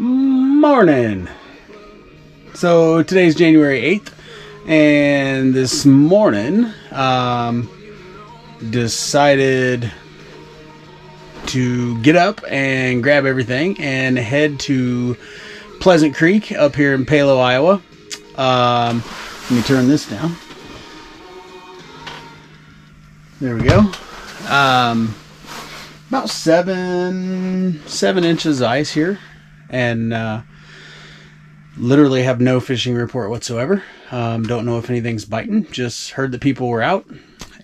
Morning. So today's January 8th, and this morning decided to get up and grab everything and head to Pleasant Creek up here in Palo, Iowa. Let me turn this down. There we go. About seven inches of ice here, and literally have no fishing report whatsoever. Don't know if anything's biting. Just heard that people were out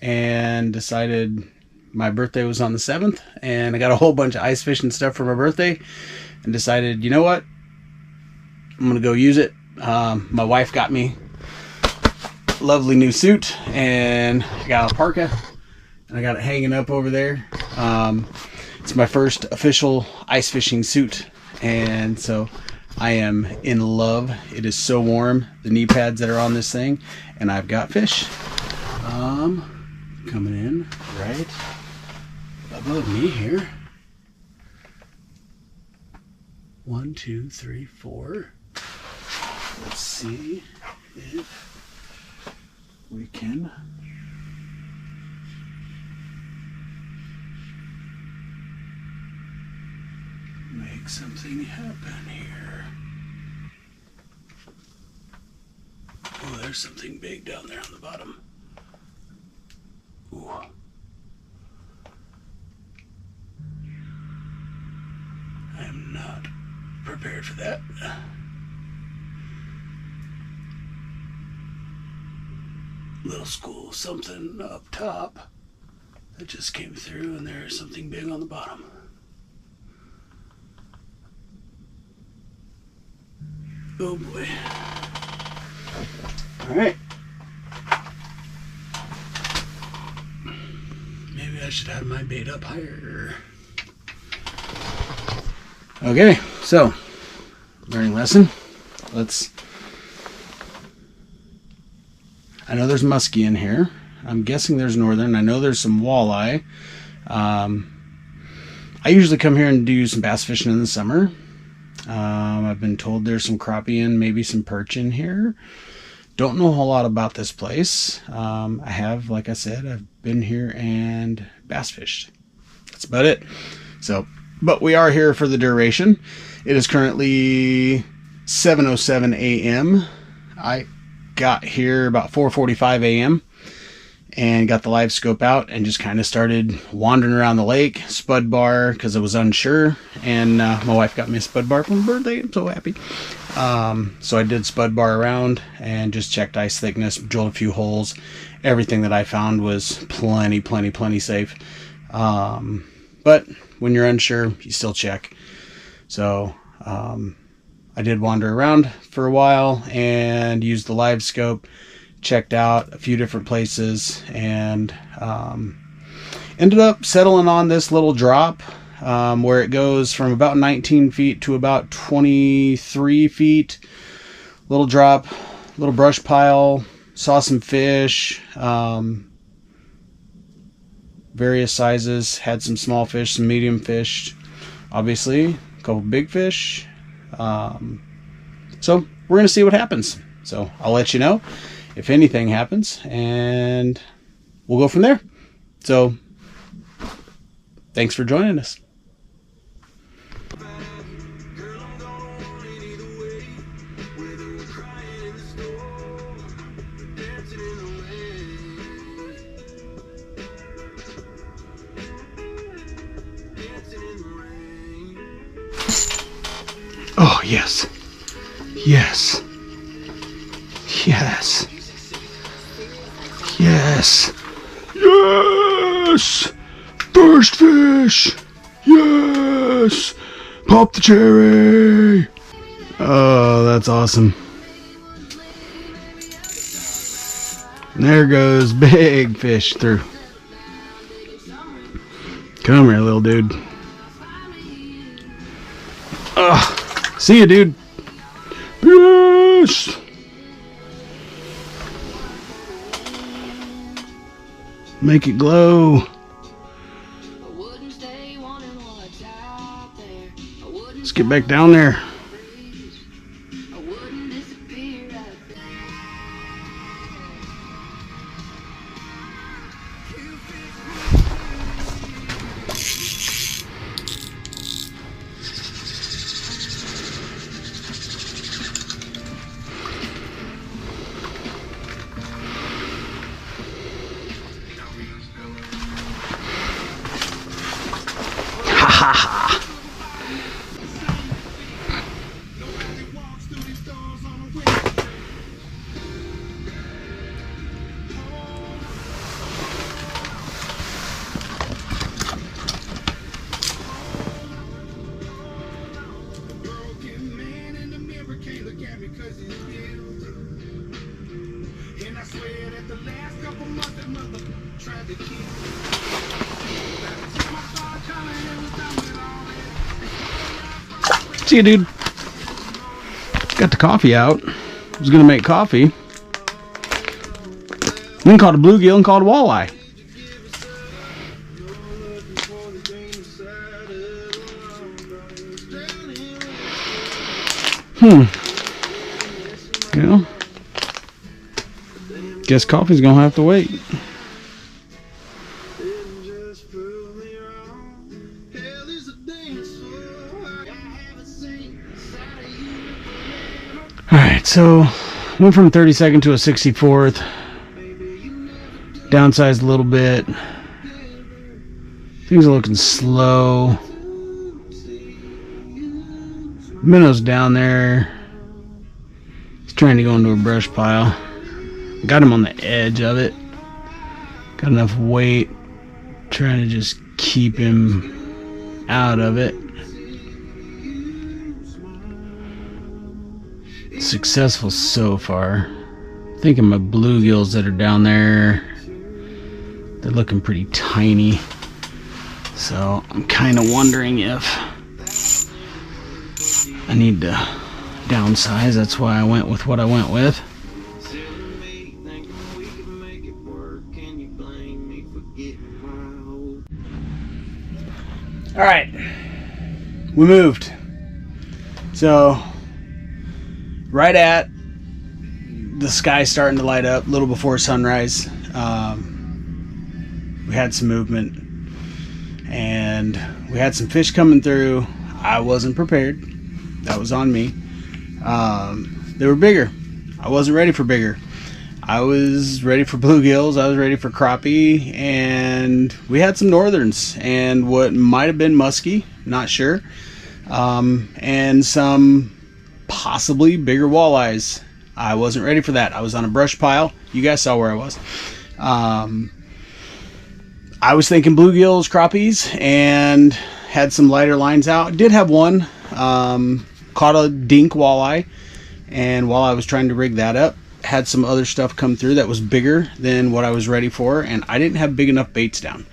and decided my birthday was on the 7th, and I got a whole bunch of ice fishing stuff for my birthday, and decided, you know what, I'm gonna go use it. My wife got me a lovely new suit, and I got a parka, and I got it hanging up over there. It's my first official ice fishing suit, and so I am in love. It is so warm. The knee pads that are on this thing, and I've got fish coming in right above me here. 1, 2, 3, 4. Let's see if we can make something happen here. Oh, there's something big down there on the bottom. Ooh. I am not prepared for that. Little school, something up top that just came through, and there's something big on the bottom. Oh boy. Alright. Maybe I should have my bait up higher. Okay, so learning lesson. I know there's muskie in here. I'm guessing there's northern. I know there's some walleye. I usually come here and do some bass fishing in the summer. I've been told there's some crappie and maybe some perch in here. Don't know a whole lot about this place. I have, like I said, I've been here and bass fished. That's about it. So, but we are here for the duration. It is currently 7:07 a.m. I got here about 4:45 a.m. and got the live scope out and just kind of started wandering around the lake, spud bar, because I was unsure, and my wife got me a spud bar for my birthday. I'm so happy. So I did spud bar around and just checked ice thickness, drilled a few holes. Everything that I found was plenty safe. But when you're unsure, you still check. So I did wander around for a while and used the live scope, checked out a few different places, and ended up settling on this little drop where it goes from about 19 feet to about 23 feet. Little drop, little brush pile, saw some fish, various sizes, had some small fish, some medium fish, obviously a couple big fish. So we're gonna see what happens. So I'll let you know if anything happens, and we'll go from there. So thanks for joining us. Oh, yes. Yes. Yes. Yes. Yes. First fish. Yes. Pop the cherry. Oh, that's awesome. And there goes big fish through. Come here, little dude. See you, dude. Yes. Make it glow. Let's get back down there. ha. See you, dude. Got the coffee out. Was gonna make coffee. Then caught a bluegill and caught a walleye. Yeah. Guess coffee's gonna have to wait. Alright, so went from 32nd to a 64th. Downsized a little bit. Things are looking slow. Minnow's down there. He's trying to go into a brush pile. Got him on the edge of it. Got enough weight. Trying to just keep him out of it. Successful so far. Thinking my bluegills that are down there, they're looking pretty tiny. So I'm kind of wondering if I need to downsize. That's why I went with what I went with. All right, we moved. So right at the sky starting to light up, a little before sunrise, we had some movement, and we had some fish coming through. I wasn't prepared. That was on me. They were bigger. I wasn't ready for bigger. I was ready for bluegills. I was ready for crappie, and we had some northerns and what might have been muskie, not sure, and some possibly bigger walleyes. I wasn't ready for that. I was on a brush pile. You guys saw where I was. I was thinking bluegills, crappies, and had some lighter lines out. Did have one. Caught a dink walleye, and while I was trying to rig that up, had some other stuff come through that was bigger than what I was ready for, and I didn't have big enough baits down.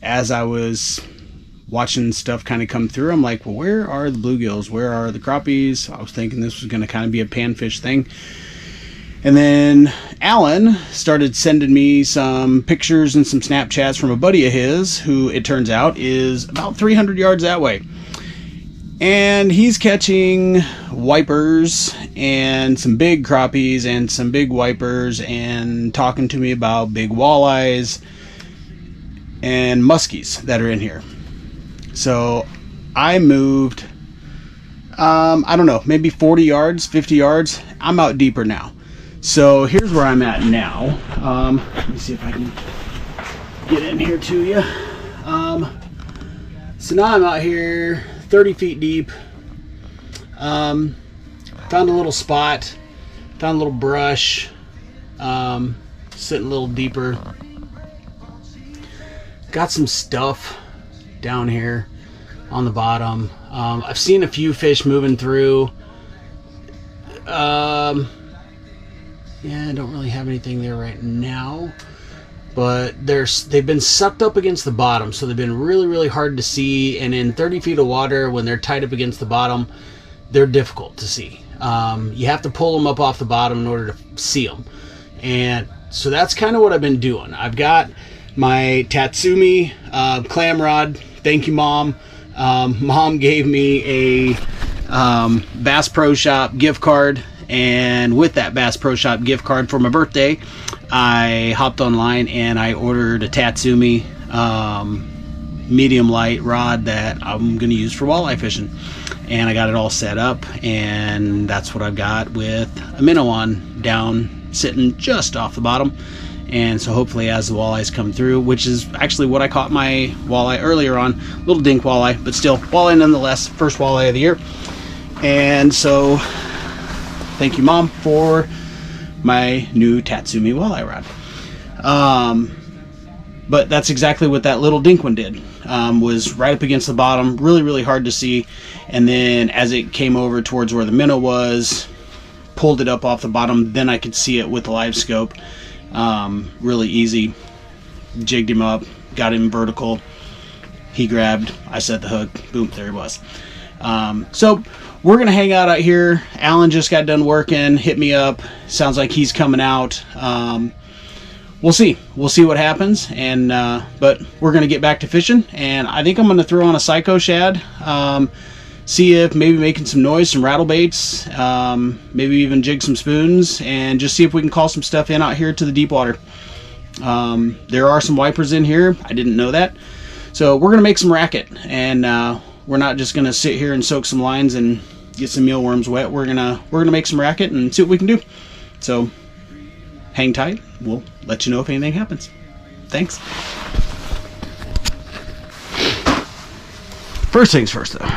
As I was watching stuff kind of come through, I'm like, well, where are the bluegills? Where are the crappies? I was thinking this was going to kind of be a panfish thing. And then Alan started sending me some pictures and some Snapchats from a buddy of his, who it turns out is about 300 yards that way. And he's catching wipers and some big crappies and some big wipers, and talking to me about big walleyes and muskies that are in here. So I moved, I don't know, maybe 40 yards, 50 yards. I'm out deeper now. So here's where I'm at now. Let me see if I can get in here to you. So now I'm out here 30 feet deep. Found a little spot, found a little brush, sitting a little deeper. Got some stuff down here on the bottom. I've seen a few fish moving through. Yeah, I don't really have anything there right now, but they've been sucked up against the bottom, so they've been really, really hard to see. And in 30 feet of water, when they're tight up against the bottom, they're difficult to see. You have to pull them up off the bottom in order to see them. And so that's kind of what I've been doing. I've got my Tatsumi clam rod. Thank you, Mom. Mom gave me a Bass Pro Shop gift card, and with that Bass Pro Shop gift card for my birthday, I hopped online and I ordered a Tatsumi medium light rod that I'm going to use for walleye fishing. And I got it all set up, and that's what I've got with a minnow on down, sitting just off the bottom. And so hopefully as the walleyes come through, which is actually what I caught my walleye earlier on, little dink walleye, but still walleye nonetheless, first walleye of the year. And so thank you, Mom, for my new Tatsumi walleye rod. But that's exactly what that little dink one did. Was right up against the bottom, really hard to see, and then as it came over towards where the minnow was, pulled it up off the bottom, then I could see it with the live scope. Really easy. Jigged him up, got him vertical, he grabbed, I set the hook, boom, there he was. So we're gonna hang out here. Alan just got done working, hit me up, sounds like he's coming out. We'll see what happens, and but we're gonna get back to fishing, and I think I'm gonna throw on a Psycho shad, see if maybe making some noise, some rattle baits, maybe even jig some spoons, and just see if we can call some stuff in out here to the deep water. There are some wipers in here, I didn't know that, so we're gonna make some racket, and we're not just gonna sit here and soak some lines and get some mealworms wet. We're gonna make some racket and see what we can do. So hang tight, we'll let you know if anything happens. Thanks. First things first though,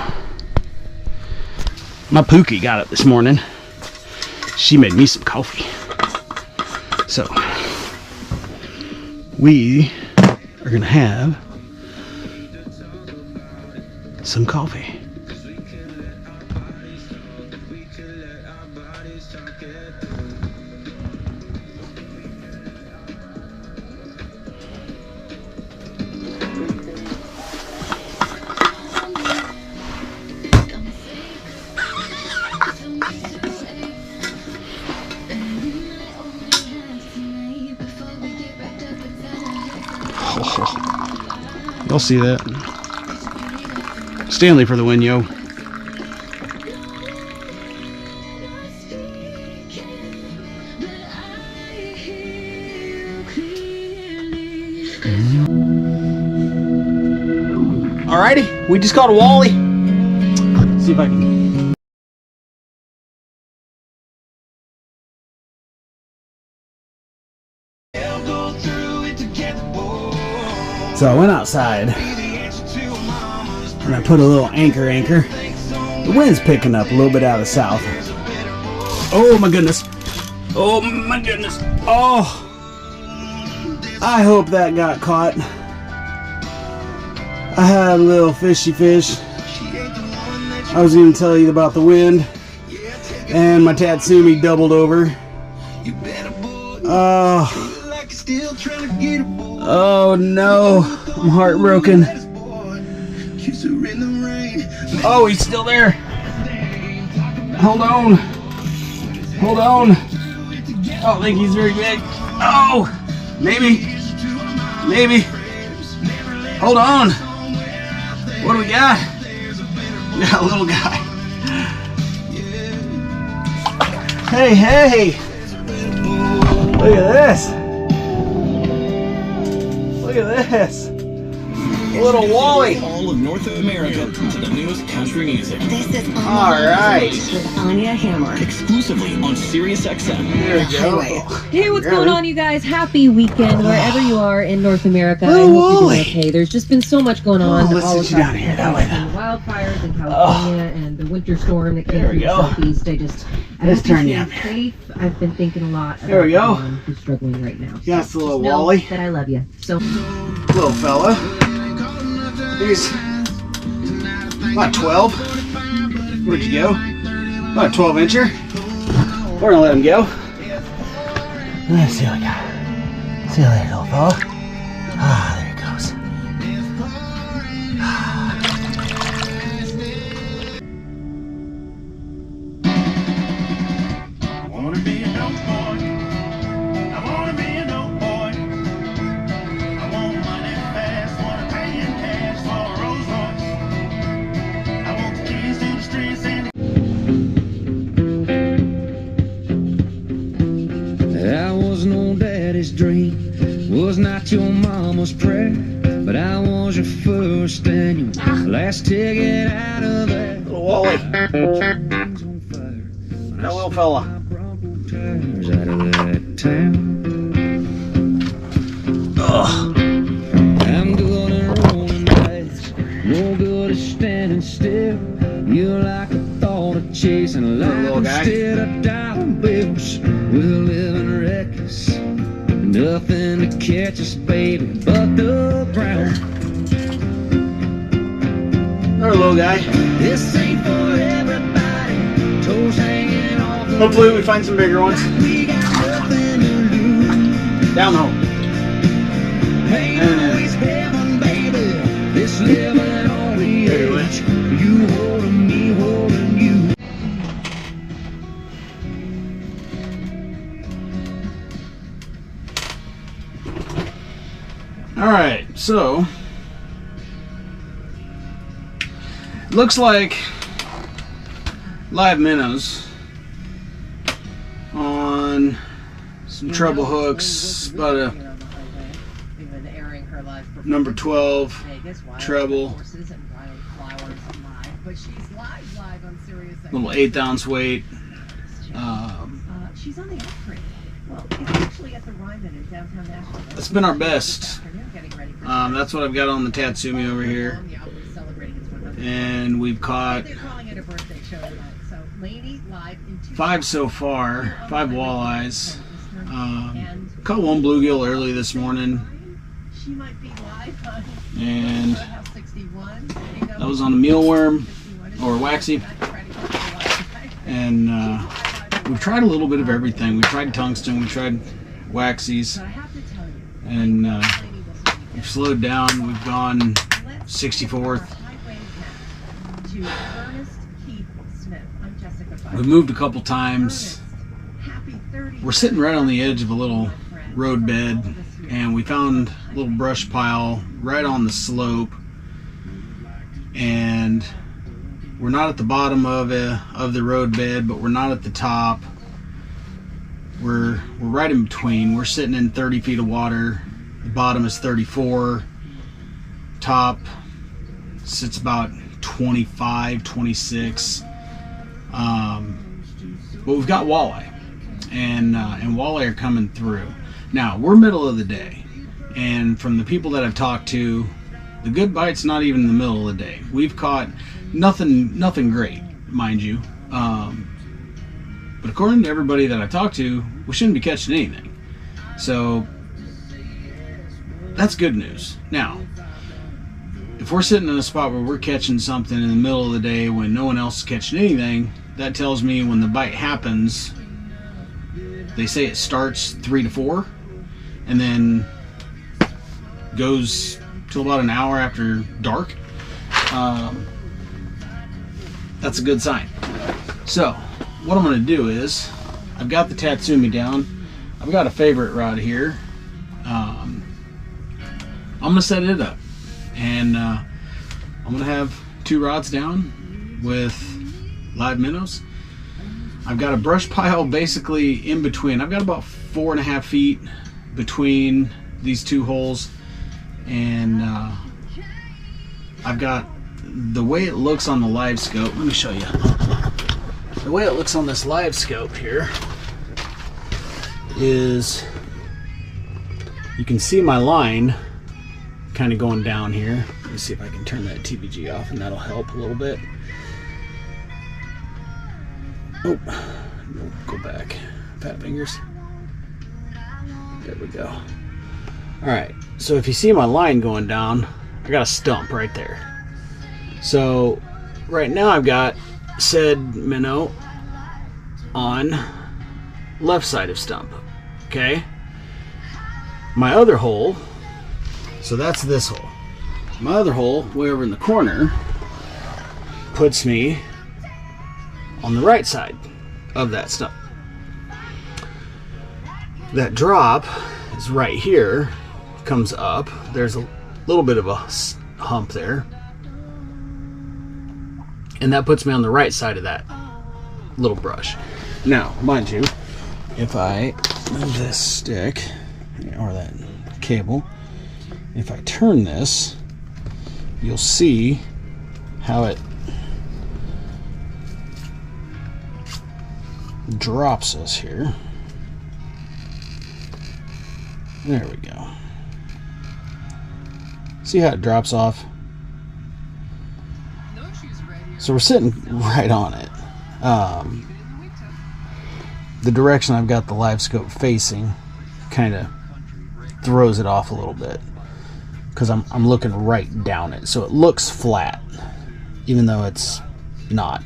my Pookie got up this morning. She made me some coffee. So we are gonna have some coffee. Y'all see that? Stanley for the win, yo. Alrighty, we just caught a wally. Let's see if I can. So I went outside and I put a little anchor. The wind's picking up a little bit out of the south. Oh my goodness. Oh my goodness. Oh, I hope that got caught. I had a little fishy fish. I was going to tell you about the wind, and my Tatsumi doubled over. Oh no, I'm heartbroken. Oh, he's still there. Hold on. I don't think he's very big. Oh, maybe. Hold on. What do we got? We got a little guy. Hey. Look at this. A little wally. All of North America to the newest country music. This is all right. With Anya Hammer. Exclusively on Sirius XM. There we go. Hey, what's going on, you guys? Happy weekend wherever you are in North America. Oh, I hope you're Wally. doing okay. There's just been so much going on let's all sit you across down here, the that way. country. Wildfires in California and the winter storm that came There we through the go. southeast. I Let's hope turn you're you staying safe. I've been thinking a lot about There we go. anyone who's struggling right now. Got the little Just know wally. that I love you. So Little fella. He's about 12. Where'd you go? About a 12-incher. We're gonna let him go. Let's see what we got. See you later, little fella. Ah, there he goes. I wanna be a dope boy. I wanna be a dope boy. I want money fast, wanna pay in cash for a Rolls Royce. I want the keys to the streets and That was no daddy's dream, was not your mama's prayer, but I was your first and your last ticket out of that. Little wally. That little fella. Tires out of that town. I'm good at rolling dice, no good at standing still. You're like a thought of chasing life instead of dollar bills. We're living reckless, nothing to catch us, baby, but the ground. Another little guy. This ain't for everybody. Toes hanging off the Hopefully we find some bigger ones. we got nothing to lose. Down the hole. Ain't always heaven, baby. This living on the edge. You holding me, holding you. Alright, so looks like live minnows on some treble hooks, about a number 12 treble, little 1/8 ounce weight. She's on the upgrade. Well, it's actually at the Ryman in downtown Nashville. That's been our best. That's what I've got on the Tatsumi over here. And we've caught 5 so far, 5 walleyes. Caught one bluegill early this morning, and that was on a mealworm or waxy. And we've tried a little bit of everything. We tried tungsten, we tried waxies, and we've slowed down. We've gone 64th. We've moved a couple times. We're sitting right on the edge of a little road bed, and we found a little brush pile right on the slope, and we're not at the bottom of the road bed, but we're not at the top. We're right in between. We're sitting in 30 feet of water. The bottom is 34. Top sits about 25, 26. But we've got walleye, and walleye are coming through. Now, we're middle of the day, and from the people that I've talked to, the good bite's not even in the middle of the day. We've caught nothing great, mind you. But according to everybody that I've talked to, we shouldn't be catching anything. So that's good news. Now, if we're sitting in a spot where we're catching something in the middle of the day when no one else is catching anything, that tells me when the bite happens, they say it starts 3 to 4 and then goes till about an hour after dark. That's a good sign. So what I'm going to do is, I've got the Tatsumi down. I've got a favorite rod here. I'm going to set it up, and I'm going to have 2 rods down with live minnows. I've got a brush pile basically in between. I've got about 4.5 feet between these 2 holes, and I've got, the way it looks on the live scope, let me show you. The way it looks on this live scope here is, you can see my line kind of going down here. Let me see if I can turn that TBG off, and that'll help a little bit. Oh, we'll go back. Fat fingers. There we go. Alright, so if you see my line going down, I got a stump right there. So right now I've got said minnow on left side of stump. Okay? My other hole, so that's this hole. My other hole, way over in the corner, puts me on the right side of that stump. That drop is right here, comes up. There's a little bit of a hump there, and that puts me on the right side of that little brush. Now, mind you, if I move this stick or that cable, if I turn this, you'll see how it drops us here. There we go. See how it drops off? So we're sitting right on it. The direction I've got the live scope facing kind of throws it off a little bit because I'm looking right down it, so it looks flat even though it's not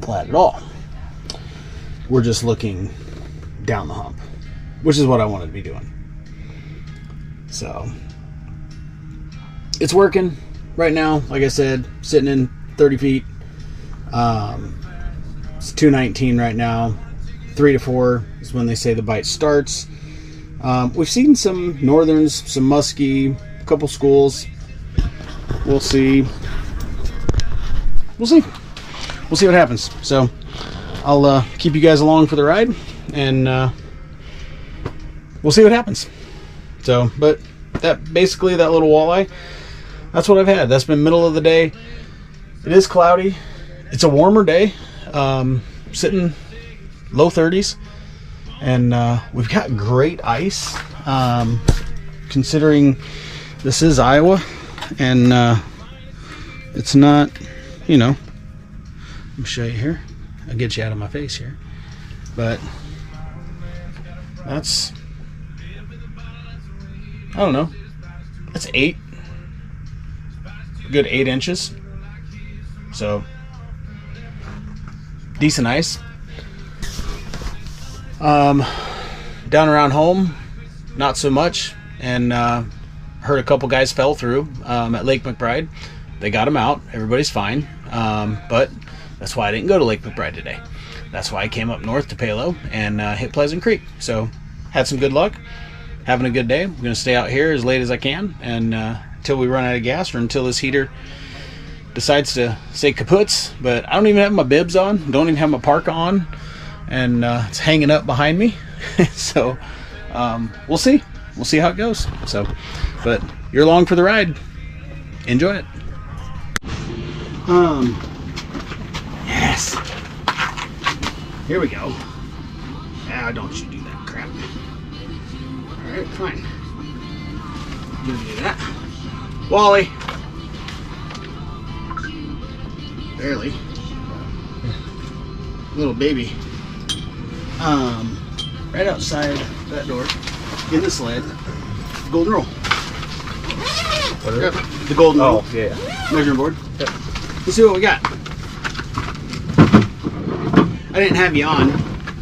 flat at all. We're just looking down the hump, which is what I wanted to be doing. So it's working right now. Like I said, sitting in 30 feet. It's 219 right now. 3 to 4 is when they say the bite starts. We've seen some northerns, some muskie, a couple schools. We'll see. We'll see what happens. So I'll keep you guys along for the ride, and we'll see what happens. So, but that basically, that little walleye, that's what I've had. That's been middle of the day. It is cloudy. It's a warmer day. Sitting low 30s, and we've got great ice, considering this is Iowa, and it's not, you know, let me show you here. I'll get you out of my face here, but that's, I don't know, that's good 8 inches, so decent ice. Down around home, not so much, and heard a couple guys fell through at Lake McBride. They got them out. Everybody's fine, but that's why I didn't go to Lake McBride today. That's why I came up north to Palo and hit Pleasant Creek. So had some good luck, having a good day. I'm gonna stay out here as late as I can, and until we run out of gas or until this heater decides to say kaputs. But I don't even have my bibs on, don't even have my parka on, and it's hanging up behind me. So we'll see how it goes. So, but you're along for the ride. Enjoy it. Yes, here we go. Ah, don't you do that crap. All right, fine, you do that. Wally, barely. Little baby. Right outside that door, in the sled, golden roll. What is it? The golden roll. Oh, yeah. Measuring board. Yep. Let's see what we got. I didn't have you on.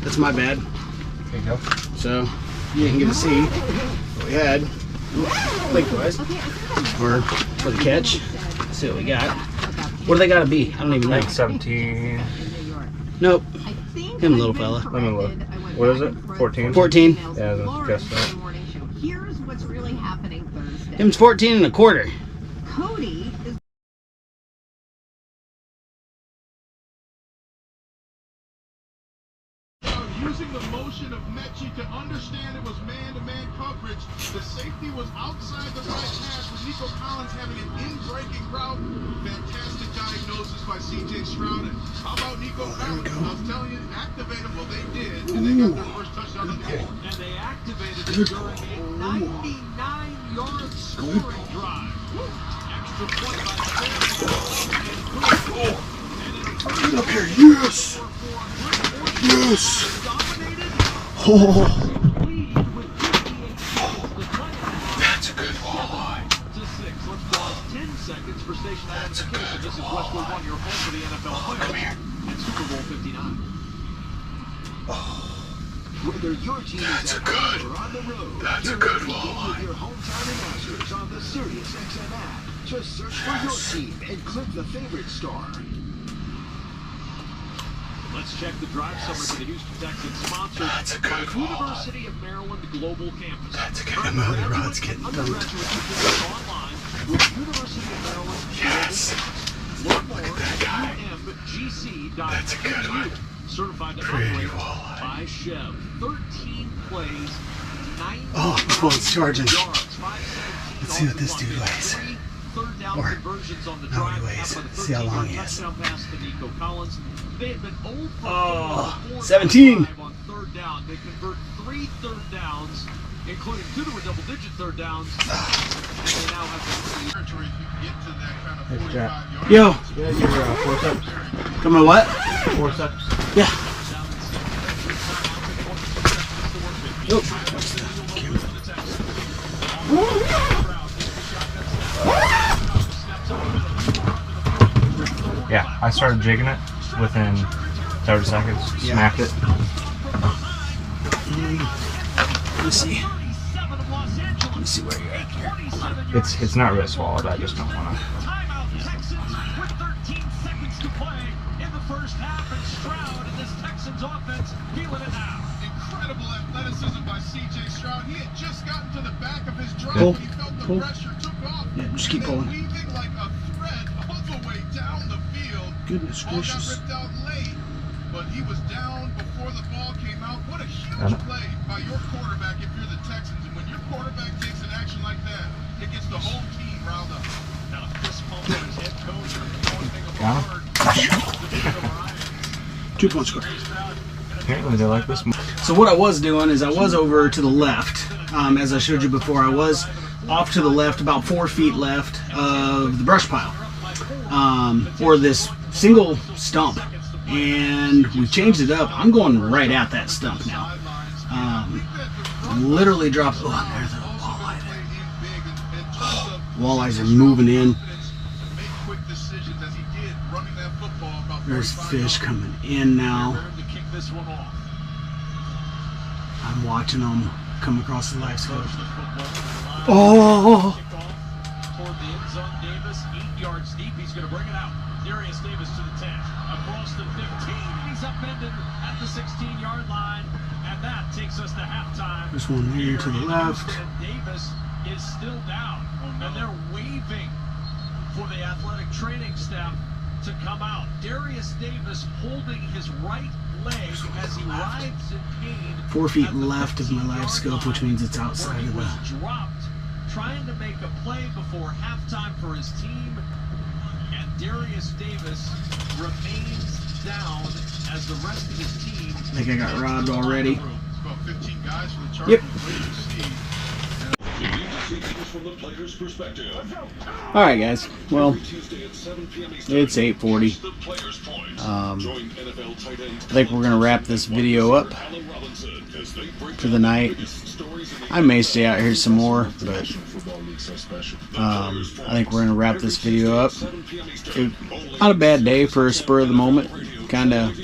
That's my bad. There you go. So you didn't get to see what we had lengthwise or for the catch. Let's see what we got. What do they gotta be? I don't even know. Like 17. Nope. Him, little fella. Let me look. What is it? 14? 14. Yeah, I guess that. Here's what's really happening Thursday. Him's 14 and a quarter. Cody is using the motion of Mechie to understand it was man-to-man coverage. The safety was outside the right pass with Nico Collins having an in-breaking route. Fantastic diagnosis by C.J. Stroud. And how about Nico Collins? I was telling you, activate them. Well, they did, and they got their first touchdown of the game. And they activated it during a 99-yard scoring drive. Extra point by Sam. Get up here, yes! Yes! Oh, that's a good walleye. That's a good walleye. Come here. Whether your team is at home or on the road, That's a you're good ready to game walleye. with your hometown announcers on the Sirius XM app. Just search for your team and click the favorite star. Let's check the drive summary for the Houston Texans, sponsored That's a by good walleye. University of Maryland Global Campus. That's a good one. The rod's getting dumped. Undergraduate students online with University of Maryland Yes. Global Look at that guy. UMGC.edu. That's a good one. Certified to Pretty operate walleye. by Chev. 13 plays, 90 Oh, the phone's charging. yards, 517 Let's see what this dude weighs. Three third down Or conversions on the how he drive. weighs. After the See how long he 13-yard is. touchdown pass to Nico Collins. They had been 0 for 4 17. on third down. They convert 3 third downs including 2 to a double-digit third downs. And they now have the territory if you get to that kind of 45-yard. Yo, Yeah, your forceps. come on, what? Forceps. Yeah. Oh, watch the camera. Yeah, I started jigging it within 30 seconds. Yeah. Smacked it. Let me see. Let me see where you're at here. It's not really swallowed. I just don't want to. Timeout, Texans with 13 seconds to play in the first half, and Stroud and this Texans offense feeling it now. Incredible athleticism by C.J. Stroud. He had just gotten to the back of his drop. Pull. He felt the Pull. pressure, took off. Yeah, just keep and then pulling. weaving like a thread all the way down the field. Goodness Ball got gracious. ripped out late, but he was down before the ball came out. What a huge Got it. play by your quarterback if you're the Texans. And when your quarterback takes an action like that, it gets the whole team riled up. Now, fist pump on his head coach. One thing of a Got word. 2-point score. Apparently they like this. So what I was doing is I was over to the left, as I showed you before. I was off to the left, about 4 feet left of the brush pile, or this single stump, and we changed it up. I'm going right at that stump now. Literally dropped. Oh, there's the walleye. Walleyes are moving in. There's fish coming in now. To kick this one off. I'm watching them come across the live scope. The football. Oh! Toward the end zone, Davis, 8 yards deep. He's going to bring it out. Darius Davis to the 10. Across the 15. He's upended at the 16-yard line. And that takes us to halftime. There's one here to the left. And Davis is still down. And they're waving for the athletic training staff to come out. Darius Davis holding his right leg as he writhes in pain. 4 feet at the left of my live 15-yard scope, which line, means it's where outside he of was the. dropped, trying to make a play before halftime for his team. And Darius Davis remains down as the rest of his team. I think I got robbed already. It's about 15 guys for the Chargers. Yep. Wait to see. All right, guys. Well, it's 8:40. I think we're gonna wrap this video up for the night. I may stay out here some more, but I think we're gonna wrap this video up. Not a bad day for a spur of the moment kind of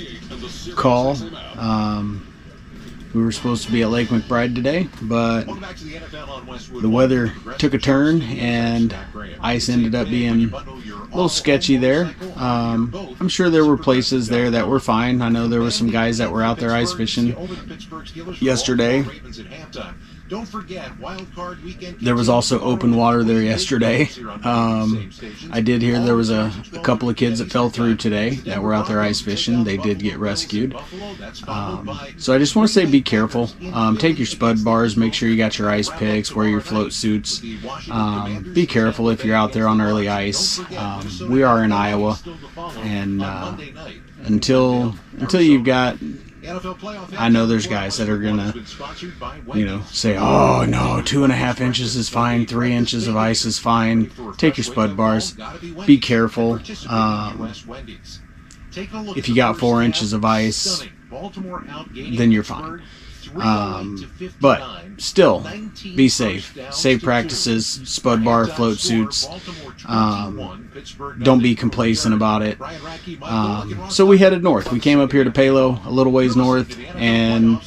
call. We were supposed to be at Lake McBride today, but the weather took a turn and ice ended up being a little sketchy there. I'm sure there were places there that were fine. I know there were some guys that were out there ice fishing yesterday. There was also open water there yesterday. I did hear there was a couple of kids that fell through today that were out there ice fishing. They did get rescued. So I just want to say be careful. Take your spud bars, make sure you got your ice picks, wear your float suits. Be careful if you're out there on early ice. We are in Iowa, and until you've got, I know there's guys that are gonna, say, oh no, 2.5 inches is fine, 3 inches of ice is fine. Take your spud bars. Be careful. If you got 4 inches of ice, then you're fine. But still, be safe. Safe practices, spud bar, float suits. Don't be complacent about it. So we headed north. We came up here to Palo, a little ways north, and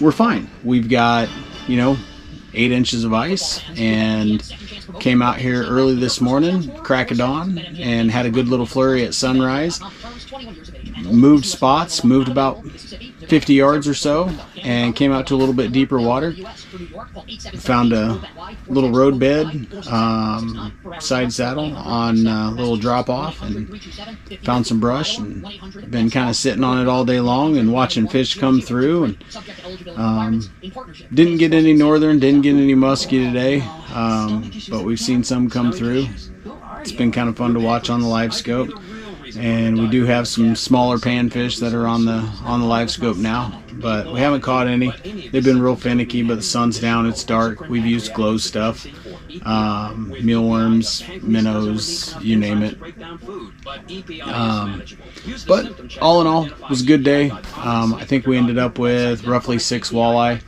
we're fine. We've got, 8 inches of ice, and came out here early this morning, crack of dawn, and had a good little flurry at sunrise. Moved spots, moved about 50 yards or so, and came out to a little bit deeper water. Found a little road bed, side saddle on a little drop off, and found some brush, and been kind of sitting on it all day long and watching fish come through. And didn't get any northern, didn't get any muskie today, but we've seen some come through. It's been kind of fun to watch on the live scope. and we do have some smaller panfish that are on the live scope now, but we haven't caught any. They've been real finicky, but the sun's down, it's dark. We've used glow stuff, mealworms, minnows, you name it. But all in all, it was a good day. I think we ended up with roughly 6 walleye.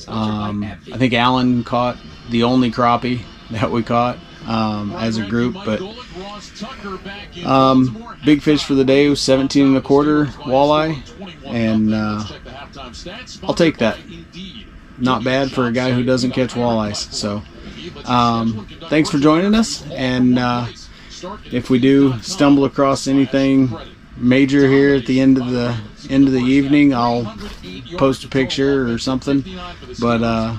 I think Alan caught the only crappie that we caught as a group, but big fish for the day was 17 1/4 walleye, and I'll take that. Not bad for a guy who doesn't catch walleyes. So thanks for joining us, and if we do stumble across anything major here at the end of the evening, I'll post a picture or something. But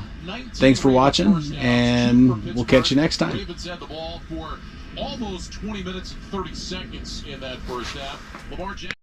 thanks for watching, and we'll catch you next time. David's had the ball for almost 20 minutes and 30 seconds in that first half. Lamar Jackson